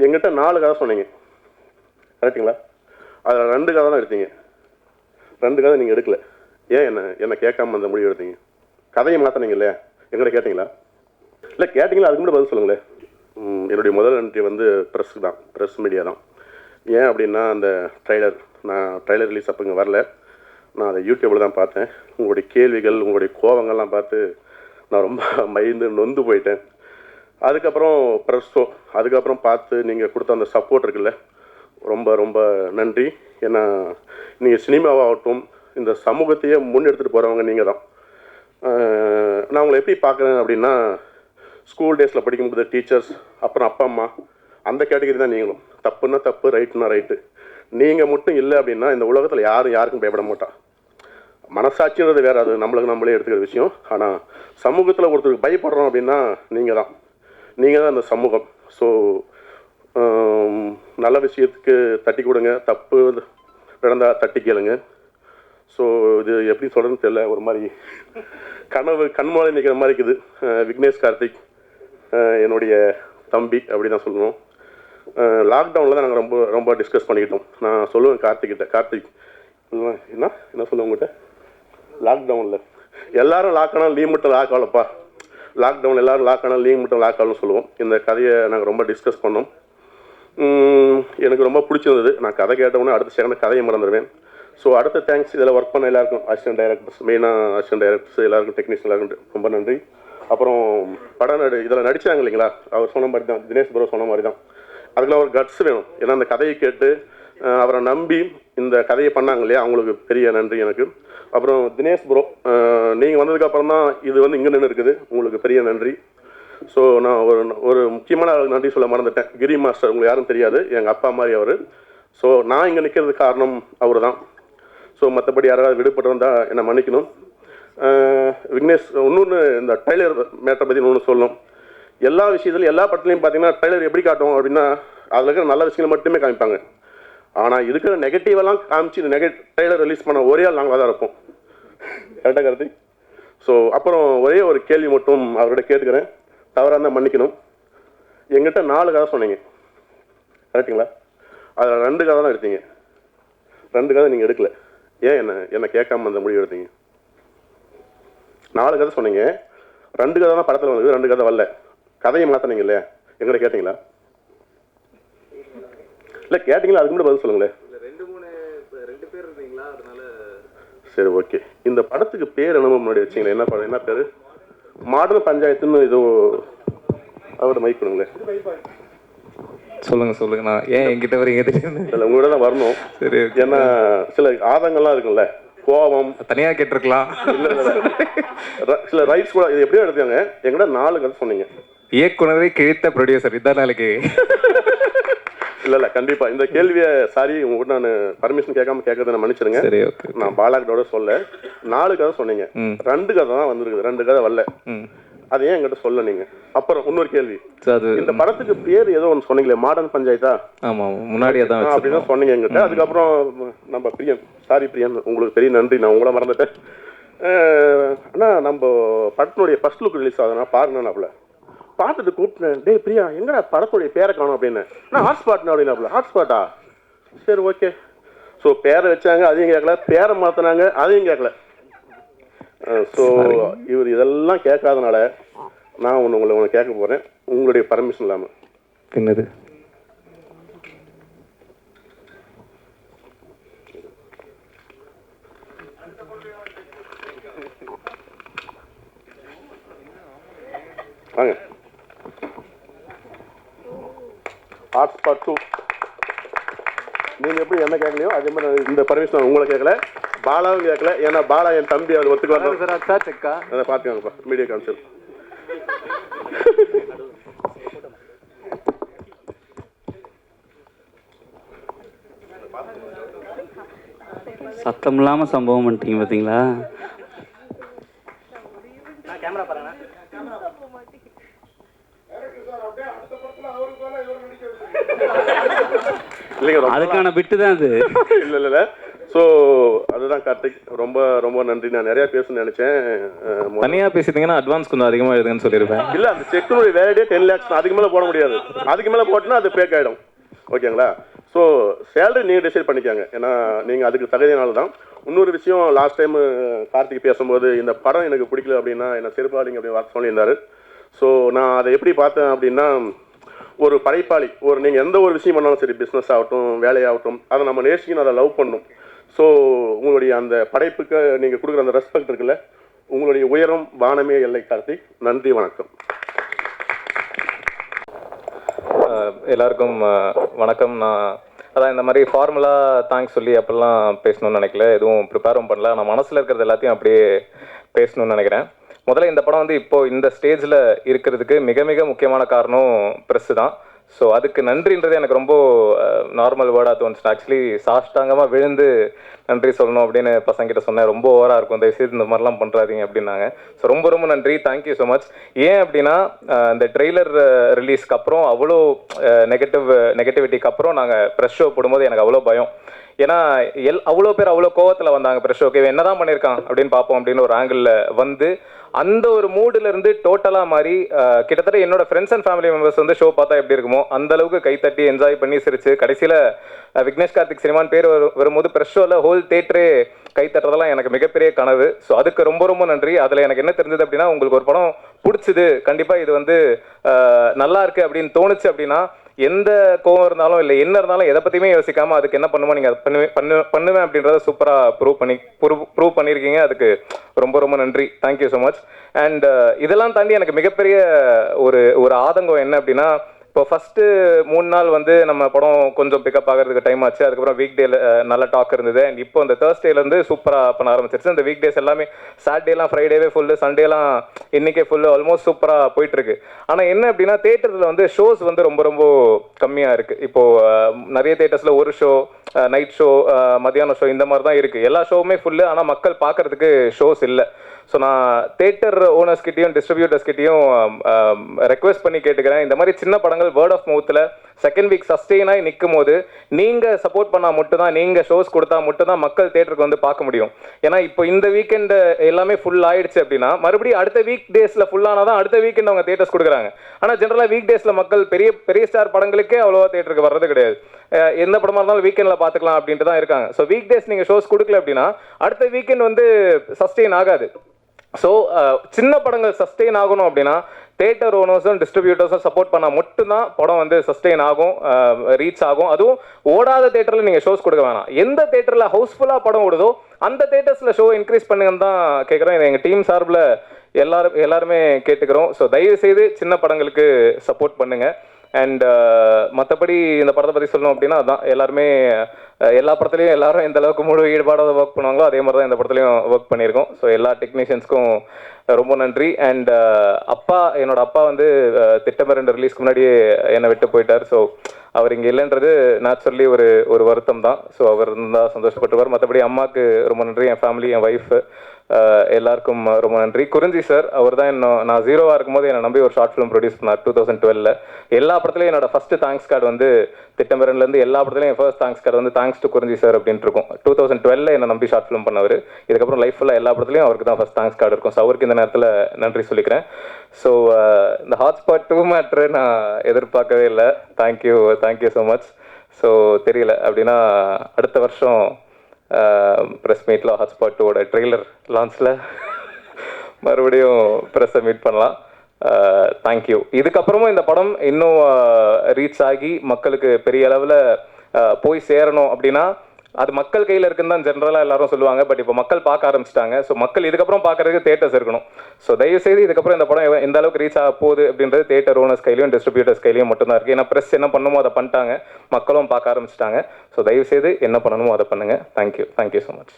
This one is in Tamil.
எங்கிட்ட 4 கதை சொன்னீங்க, கரெக்டுங்களா? அதில் 2 கதை தான் எடுத்தீங்க. 2 கதை நீங்கள் எடுக்கல. ஏன் என்ன கேட்காம அந்த முடிவு எடுத்தீங்க? கதையை மாற்றினீங்க இல்லையா? எங்களை கேட்டிங்களா? இல்லை கேட்டிங்களா? அதுக்கு மட்டும் பதில் சொல்லுங்களேன். என்னுடைய முதல் நன்றி வந்து ப்ரெஸ்ஸுக்கு தான், ப்ரெஸ் மீடியா தான். ஏன் அப்படின்னா அந்த நான் ட்ரைலர் ரிலீஸ் அப்போ இங்கே வரல, நான் அதை யூடியூப்பில் தான் பார்த்தேன். உங்களுடைய கேள்விகள், உங்களுடைய கோபங்கள்லாம் பார்த்து நான் ரொம்ப மைந்து நொந்து போயிட்டேன். அதுக்கப்புறம் ப்ரெஸ்ஸோ அதுக்கப்புறம் பார்த்து நீங்கள் கொடுத்த அந்த சப்போர்ட் இருக்குல்ல, ரொம்ப ரொம்ப நன்றி. ஏன்னா நீங்கள் சினிமாவாகட்டும் இந்த சமூகத்தையே முன்னெடுத்துகிட்டு போகிறவங்க நீங்கள் தான். நான் உங்களை எப்படி பார்க்குறேன் அப்படின்னா, ஸ்கூல் டேஸில் படிக்கும்போது டீச்சர்ஸ், அப்புறம் அப்பா அம்மா, அந்த கேட்டகரி தான் நீங்களும். தப்புன்னா தப்பு, ரைட்டுன்னா ரைட்டு. நீங்கள் மட்டும் இல்லை அப்படின்னா இந்த உலகத்தில் யாருக்கும் பயப்பட மாட்டான். மனசாட்சின்றது வேறு, அது நம்மளே எடுத்துக்கிற விஷயம். ஆனால் சமூகத்தில் ஒருத்தருக்கு பயப்படுறோம் அப்படின்னா நீங்கள் தான் அந்த சமூகம். ஸோ நல்ல விஷயத்துக்கு தட்டி கொடுங்க, தப்பு நடந்தால் தட்டி கேளுங்க. ஸோ இது எப்படி சொல்கிறதுன்னு தெரியல, ஒரு மாதிரி கண்மாலை நிற்கிற மாதிரி இருக்குது. விக்னேஷ் கார்த்திக் என்னுடைய தம்பி அப்படி தான் சொல்லணும். லாக்டவுனில் தான் நாங்கள் ரொம்ப ரொம்ப டிஸ்கஸ் பண்ணிக்கிட்டோம். நான் சொல்லுவேன் கார்த்திக் என்ன சொல்லுவேன் உங்கள்கிட்ட, லாக்டவுனில் எல்லோரும் லாக் ஆனால் லீவ் மட்டும் லாக் ஆகலப்பா, லாக்டவுன் எல்லோரும் லாக் ஆனால் லீவ் மட்டும் லாக் ஆகலன்னு சொல்லுவோம். இந்த கதையை நாங்கள் ரொம்ப டிஸ்கஸ் பண்ணோம். எனக்கு ரொம்ப பிடிச்சிருந்தது. நான் கதை கேட்டவுடனே அடுத்த செகண்ட் கதையை மறந்துடுவேன். ஸோ அடுத்த தேங்க்ஸ் இதில் ஒர்க் பண்ண எல்லாருக்கும், அசிஸ்டன்ட் டைரக்டர்ஸ், மெயினாக அசிஸ்டன்ட் டைரக்டர்ஸ் எல்லாருக்கும், டெக்னீஷியன் எல்லாருக்கும் ரொம்ப நன்றி. அப்புறம் இதில் நடித்தாங்க இல்லைங்களா, அவர் சொன்ன மாதிரி தான், தினேஷ் ப்ரோ சொன்ன மாதிரி தான். அதுக்கெல்லாம் ஒரு கட்ஸ் வேணும். ஏன்னா அந்த கதையை கேட்டு அவரை நம்பி இந்த கதையை பண்ணாங்க இல்லையா, அவங்களுக்கு பெரிய நன்றி எனக்கு. அப்புறம் தினேஷ் ப்ரோ, நீங்கள் வந்ததுக்கப்புறம் தான் இது வந்து இங்கே நின்று இருக்குது, உங்களுக்கு பெரிய நன்றி. ஸோ நான் ஒரு முக்கியமான நன்றி சொல்ல மறந்துட்டேன். கிரி மாஸ்டர் உங்களுக்கு யாரும் தெரியாது, எங்கள் அப்பா மாதிரி அவர். ஸோ நான் இங்கே நிற்கிறதுக்கு காரணம் அவர் தான். ஸோ மற்றபடி யாராவது விடுபட்டு வந்தால் என்னை மன்னிக்கணும். விக்னேஷ், இன்னொன்று இந்த ட்ரைலர் மேட்டரை பற்றி ஒன்று சொல்லணும். எல்லா விஷயத்துலையும் எல்லா படத்துலையும் பார்த்தீங்கன்னா ட்ரைலர் எப்படி காட்டும் அப்படின்னா அதில் இருக்கிற நல்ல விஷயங்களை மட்டுமே காமிப்பாங்க. ஆனால் இருக்கிற நெகட்டிவெல்லாம் காமிச்சு இந்த ட்ரைலர் ரிலீஸ் பண்ண ஒரே ஆள் நாங்கள் தான் இருப்போம். கரெக்டாக கருத்து. ஸோ அப்புறம் ஒரே ஒரு கேள்வி மட்டும் அவர்கிட்ட கேட்டுக்கிறேன், தவறாக இருந்தால் மன்னிக்கணும். எங்கிட்ட 4 கதை சொன்னீங்க, கரெக்டுங்களா? அதில் 2 கதை தான் எடுத்தீங்க. 2 கதை நீங்கள் எடுக்கல. ஏன் என்ன கேட்காம அந்த முடிவு எடுத்தீங்க? 4 கதை சொன்னீங்க, 2 கதை தான் படத்தில் வந்தது, 2 கதை வரல. கதையை மாற்றினீங்க இல்லையா, எங்களை கேட்டிங்களா? இல்லை கேட்டிங்களா? அதுக்கு மட்டும் பதில் சொல்லுங்களேன். சரி, ஓகே. இந்த படத்துக்கு பேர் என்னமோ முன்னாடி வச்சிங்களே, என்ன படம், என்ன பேர்? மாடர்ன் பஞ்சாயத்துன்னு ஏதோ. அவரோட மைக் பண்ணுங்களேன். சொல்லுங்க. நான் ஏன் என்கிட்ட வரீங்க தெரியும், இல்லை உங்களோட தான் வரணும். சரி, ஏன்னா சில ஆதங்கள்லாம் இருக்குல்ல, கோபம் தனியாக கேட்டிருக்கலாம். இல்லை சில ரைட்ஸ் கூட. இது எப்படியோ எடுத்தாங்க. எங்கிட்ட 4 கதை சொன்னீங்க. இயக்குனரை கிழித்த ப்ரொடியூசர் இதான் நாளைக்கு. இல்லை கண்டிப்பாக இந்த கேள்வியை சாரி உங்கள்கிட்ட நான் பர்மிஷன் கேட்கறத நான் மன்னிச்சிருங்க. சரி, ஓகே. நான் பாலாக்கிட்டோட சொல்ல 4 கதை சொன்னீங்க, 2 கதை தான் வந்திருக்குது, 2 கதை வரல. அது ஏன் என்கிட்ட சொல்ல நீங்க? அப்புறம் இன்னொரு கேள்வி, இந்த படத்துக்கு பேர் ஏதோ ஒன்று சொன்னீங்களே, மாடர்ன் பஞ்சாயத்தா? ஆமாம், முன்னாடியே தான் அப்படிதான் சொன்னீங்க என்கிட்ட. அதுக்கப்புறம் நம்ம பிரியன், சாரி பிரியன், உங்களுக்கு பெரிய நன்றி, நான் உங்களை மறந்துட்டேன். ஆனால் நம்ம படத்தினுடைய ஃபர்ஸ்ட் லுக் ரிலீஸ் ஆகுதுன்னா பாருங்கன்னாப்புல பார்த்துட்டு கூப்பிட்டேன், டே பிரியா எங்கடா படத்துடைய பேரை காணும் அப்படின்னு. நான் ஹாட்ஸ்பாட்னா அப்படின்னாப்புல. ஹாட்ஸ்பாட்டா? சரி, ஓகே. ஸோ பேரை வச்சாங்க, அதையும் கேட்கல, பேரை மாற்றினாங்க, அதையும் கேட்கல. ஸோ இவர் இதெல்லாம் கேட்காதனால நான் உங்களை கேட்க போகிறேன், உங்களுடைய பர்மிஷன் இல்லாமல். என்னது? வாங்க. ஹாட்ஸ்பாட் 2 நீங்கள் எப்படி என்ன கேட்கலையோ அதே மாதிரி இந்த பர்மிஷன் உங்களை கேட்கல, பாலாவும் கேட்கல. ஏன்னா பாலா என் தம்பி, அவர் ஒத்துக்கலாம். அதை பார்த்துக்காங்கப்பா, மீடியா கவுன்சில். சத்தம் இல்லாமல் சம்பவம் பண்ணிட்டீங்க பார்த்தீங்களா? இல்லைங்க, அதுக்கான பிட்டு தான் அது. இல்லை ஸோ அதுதான் கார்த்திக், ரொம்ப ரொம்ப நன்றி. நான் நிறையா பேசணும்னு நினச்சேன். தனியாக பேசிட்டீங்கன்னா அட்வான்ஸ் கொஞ்சம் அதிகமாக எழுதுங்கன்னு சொல்லியிருப்பேன். இல்லை, அந்த செக்கினுடைய வேலையே 10 lakhs, அதுக்கு மேலே போட முடியாது. அதுக்கு மேலே போட்டோன்னா அது பேக் ஆகிடும். ஓகேங்களா? ஸோ சேலரி நீங்கள் டிசைட் பண்ணிக்காங்க, ஏன்னா நீங்கள் அதுக்கு தகுதியினால தான். இன்னொரு விஷயம், லாஸ்ட் டைம் கார்த்திக் பேசும்போது இந்த படம் எனக்கு பிடிக்கல அப்படின்னா என்ன செருப்பாளிங்க அப்படின்னு வார்த்தை சொல்லியிருந்தாரு. ஸோ நான் அதை எப்படி பார்த்தேன் அப்படின்னா, ஒரு படைப்பாளி, நீங்கள் எந்த ஒரு விஷயம் பண்ணாலும் சரி, பிஸ்னஸ் ஆகட்டும் வேலையாகட்டும், அதை நம்ம நேசிக்கணும், அதை லவ் பண்ணணும். ஸோ உங்களுடைய அந்த படைப்புக்கு நீங்கள் கொடுக்குற அந்த ரெஸ்பெக்ட் இருக்குல்ல, உங்களுடைய உயரம் வானமே எல்லை கார்த்திக். நன்றி, வணக்கம். எல்லாருக்கும் வணக்கம். நான் அதான் இந்த மாதிரி ஃபார்முலாக தேங்க்ஸ் சொல்லி அப்படிலாம் பேசணும்னு நினைக்கல, எதுவும் ப்ரிப்பேரும் பண்ணல. நான் மனசில் இருக்கிறது எல்லாத்தையும் அப்படியே பேசணும்னு நினைக்கிறேன். முதல்ல இந்த படம் வந்து இப்போது இந்த ஸ்டேஜில் இருக்கிறதுக்கு மிக மிக முக்கியமான காரணம் ப்ரெஸ்ஸு தான். ஸோ அதுக்கு நன்றின்றது எனக்கு ரொம்ப நார்மல் வேர்டாக தோணுச்சு. ஆக்சுவலி சாஷ்டாங்கமாக விழுந்து நன்றி சொல்லணும் அப்படின்னு பசங்கிட்ட சொன்னேன். ரொம்ப ஓவராக இருக்கும், தயவுசெய்து இந்த மாதிரிலாம் பண்ணுறாதீங்க அப்படின்னாங்க. ஸோ ரொம்ப ரொம்ப நன்றி, தேங்க்யூ ஸோ மச். ஏன் அப்படின்னா இந்த ட்ரெய்லர் ரிலீஸ்க்கு அப்புறம் அவ்வளோ நெகட்டிவிட்டிக்கு அப்புறம் நாங்கள் ப்ரெஷ் ஷோ போடும்போது எனக்கு அவ்வளோ பயம். ஏன்னா அவ்வளோ பேர் அவ்வளோ கோவத்தில் வந்தாங்க ப்ரெஷ் ஷோக்கு, என்ன தான் பண்ணியிருக்கான் அப்படின்னு பார்ப்போம் அப்படின்னு ஒரு ஆங்கிளில் வந்து அந்த ஒரு மூடிலிருந்து டோட்டலாக மாதிரி கிட்டத்தட்ட என்னோட ஃப்ரெண்ட்ஸ் அண்ட் ஃபேமிலி மெம்பர்ஸ் வந்து ஷோ பார்த்தா எப்படி இருக்குமோ அந்த அளவுக்கு கைத்தட்டி என்ஜாய் பண்ணி சிரிச்சு கடைசியில் விக்னேஷ் கார்த்திக் சினிமான்னு பேர் வரும்போது ப்ரெஷ் ஷோவில் ஹோல் தேட்டரே கைத்தட்டுறதெல்லாம் எனக்கு மிகப்பெரிய கனவு. ஸோ அதுக்கு ரொம்ப ரொம்ப நன்றி. அதில் எனக்கு என்ன தெரிஞ்சது அப்படின்னா, உங்களுக்கு ஒரு படம் பிடிச்சிது, கண்டிப்பாக இது வந்து நல்லா இருக்கு அப்படின்னு தோணுச்சு அப்படின்னா, எந்த கோவம் இருந்தாலும் இல்லை என்ன இருந்தாலும் எதை பற்றியுமே யோசிக்காமல் அதுக்கு என்ன பண்ணுமோ நீங்கள் பண்ணுவேன் அப்படின்றத சூப்பராக ப்ரூவ் பண்ணியிருக்கீங்க. அதுக்கு ரொம்ப ரொம்ப நன்றி, தேங்க்யூ ஸோ மச். அண்ட் இதெல்லாம் தாண்டி எனக்கு மிகப்பெரிய ஒரு ஆதங்கம் என்ன அப்படின்னா, இப்போ ஃபஸ்ட்டு 3 நாள் வந்து நம்ம படம் கொஞ்சம் பிக்கப் ஆகிறதுக்கு டைம் ஆச்சு. அதுக்கப்புறம் வீக் டேல நல்ல டாக் இருந்தது. அண்ட் இப்போ இந்த தேர்ஸ்டேலேருந்து சூப்பராக பண்ண ஆரம்பிச்சிருச்சு. இந்த வீக் டேஸ் எல்லாமே சாட்டர்டேலாம் ஃப்ரைடேவே ஃபுல்லு, சண்டேலாம் இன்றைக்கே ஃபுல்லு, ஆல்மோஸ்ட் சூப்பராக போயிட்டுருக்கு. ஆனால் என்ன அப்படின்னா, தேட்டரில் வந்து ஷோஸ் வந்து ரொம்ப ரொம்ப கம்மியாக இருக்குது. இப்போது நிறைய தேட்டர்ஸில் ஒரு ஷோ, நைட் ஷோ, மத்தியானம் ஷோ, இந்த மாதிரி தான் இருக்குது. எல்லா ஷோவுமே ஃபுல்லு, ஆனால் மக்கள் பார்க்குறதுக்கு ஷோஸ் இல்லை. ஸோ நான் தேட்டர் ஓனர்ஸ்கிட்டையும் டிஸ்ட்ரிபியூட்டர்ஸ்கிட்டையும் ரெக்வெஸ்ட் பண்ணி கேட்டுக்கிறேன், இந்த மாதிரி சின்ன படங்கள் வேர்ட் ஆஃப் மவுத்தில் செகண்ட் வீக் சஸ்டெயினாக நிற்கும் போது நீங்கள் சப்போர்ட் பண்ணால் மட்டும்தான், நீங்கள் ஷோஸ் கொடுத்தா மட்டும்தான் மக்கள் தேட்டருக்கு வந்து பார்க்க முடியும். ஏன்னா இப்போ இந்த வீக்கெண்டு எல்லாமே ஃபுல் ஆயிடுச்சு அப்படின்னா மறுபடியும் அடுத்த வீக் டேஸில் ஃபுல்லானால் தான் அடுத்த வீக்கெண்ட் அவங்க தேட்டர்ஸ் கொடுக்குறாங்க. ஆனால் ஜென்ரலாக வீக் டேஸில் மக்கள் பெரிய பெரிய ஸ்டார் படங்களுக்கே அவ்வளோவா தேட்டருக்கு வர்றது கிடையாது. எந்த படமாக இருந்தாலும் வீக்கெண்டில் பார்த்துக்கலாம் அப்படின்ட்டு தான் இருக்காங்க. ஸோ வீக் டேஸ் நீங்கள் ஷோஸ் கொடுக்கல அப்படின்னா அடுத்த வீக்கெண்ட் வந்து சஸ்டெயின் ஆகாது. ஸோ சின்ன படங்கள் சஸ்டெயின் ஆகணும் அப்படின்னா தேட்டர் ஓனர்ஸும் டிஸ்ட்ரிபியூட்டர்ஸும் சப்போர்ட் பண்ணால் மட்டும்தான் படம் வந்து சஸ்டெயின் ஆகும், ரீச் ஆகும். அதுவும் ஓடாத தேட்டரில் நீங்கள் ஷோஸ் கொடுக்க வேணாம். எந்த தேட்டரில் ஹவுஸ்ஃபுல்லாக படம் ஓடுதோ அந்த தேட்டர்ஸில் ஷோ இன்க்ரீஸ் பண்ணுங்கன்னு தான் கேட்குறோம். எங்கள் டீம் சார்பில் எல்லாருமே கேட்டுக்கிறோம். ஸோ தயவுசெய்து சின்ன படங்களுக்கு சப்போர்ட் பண்ணுங்கள். அண்ட் மற்றபடி இந்த படத்தை பற்றி சொல்லணும் அப்படின்னா, அதான் எல்லாருமே எல்லா படத்துலையும் எல்லாரும் எந்த அளவுக்கு முழு ஈடுபாடாக ஒர்க் பண்ணுவாங்களோ அதே மாதிரி தான் இந்த படத்துலையும் ஒர்க் பண்ணியிருக்கோம். ஸோ எல்லா டெக்னீஷியன்ஸ்க்கும் ரொம்ப நன்றி. அண்ட் என்னோட அப்பா வந்து திட்டமிரண்டு ரிலீஸ்க்கு முன்னாடியே என்னை விட்டு போயிட்டார். ஸோ அவர் இங்கே இல்லைன்றது நேச்சுரலி ஒரு வருத்தம் தான். ஸோ அவர் இருந்தால் சந்தோஷப்பட்டுவார். மற்றபடி அம்மாவுக்கு ரொம்ப நன்றி, என் ஃபேமிலி, என் ஒய்ஃபு, எல்லாருக்கும் ரொம்ப நன்றி. குறிஞ்சி சார், அவர் தான் நான் 0-ஆக இருக்கும்போது என்னை நம்பி ஒரு ஷார்ட் ஃபிலிம் ப்ரொடியூஸ் பண்ணார் 2012. எல்லா படத்துலையும் என்னோட ஃபஸ்ட்டு தேங்க்ஸ் கார்டு வந்து திட்டமிரன்லேருந்து எல்லா படத்துலையும் என் ஃபர்ஸ்ட் தேங்க்ஸ் கார்டு வந்து தேங்க்ஸ் டு குறிஞ்சி சார் அப்படின்ட்டு இருக்கும். 2012 என்னை நம்பி ஷார்ட் ஃபிலிம் பண்ணவர். இதுக்கப்புறம் லைஃப் ஃபுல்லாக எல்லா படத்துலையும் அவருக்கு தான் ஃபஸ்ட் தேங்க்ஸ் கார்டு இருக்கும். ஸோ அவருக்கு இந்த நேரத்தில் நன்றி சொல்லிக்கிறேன். ஸோ இந்த ஹாட்ஸ்பாட் 2 மேட்ரு நான் எதிர்பார்க்கவே இல்லை. Thank you so much. ஸோ தெரியல அப்படின்னா அடுத்த வருஷம் ப்ரெஸ் மீட்டில் ஹாட்ஸ்பாட் 2ஓட ட்ரெய்லர் லான்ச்சில் மறுபடியும் ப்ரெஸ்ஸை மீட் பண்ணலாம். தேங்க்யூ. இதுக்கப்புறமும் இந்த படம் இன்னும் ரீச் ஆகி மக்களுக்கு பெரிய அளவில் போய் சேரணும் அப்படின்னா அது மக்கள் கையில் இருக்குன்னு தான் ஜென்ரலாக எல்லாரும் சொல்லுவாங்க. பட் இப்போ மக்கள் பார்க்க ஆரம்பிச்சிட்டாங்க. ஸோ மக்கள் இதுக்கப்புறம் பார்க்குறதுக்கு தேட்டர்ஸ் இருக்கணும். ஸோ தயவுசெய்து இதுக்கப்புறம் இந்த படம் எந்த அளவுக்கு ரீச் ஆக போகுது அப்படின்றது தேட்டர் ஓனர்ஸ் கையிலையும் டிஸ்ட்ரிபியூட்டர்ஸ் கையிலையும் மட்டும்தான் இருக்குது. ஏன்னா ப்ரெஸ் என்ன பண்ணுமோ அதை பண்ணிட்டாங்க, மக்களும் பார்க்க ஆரம்பிச்சிட்டாங்க. ஸோ தயவுசெய்து என்ன பண்ணணுமோ அதை பண்ணுங்கள். Thank you so much.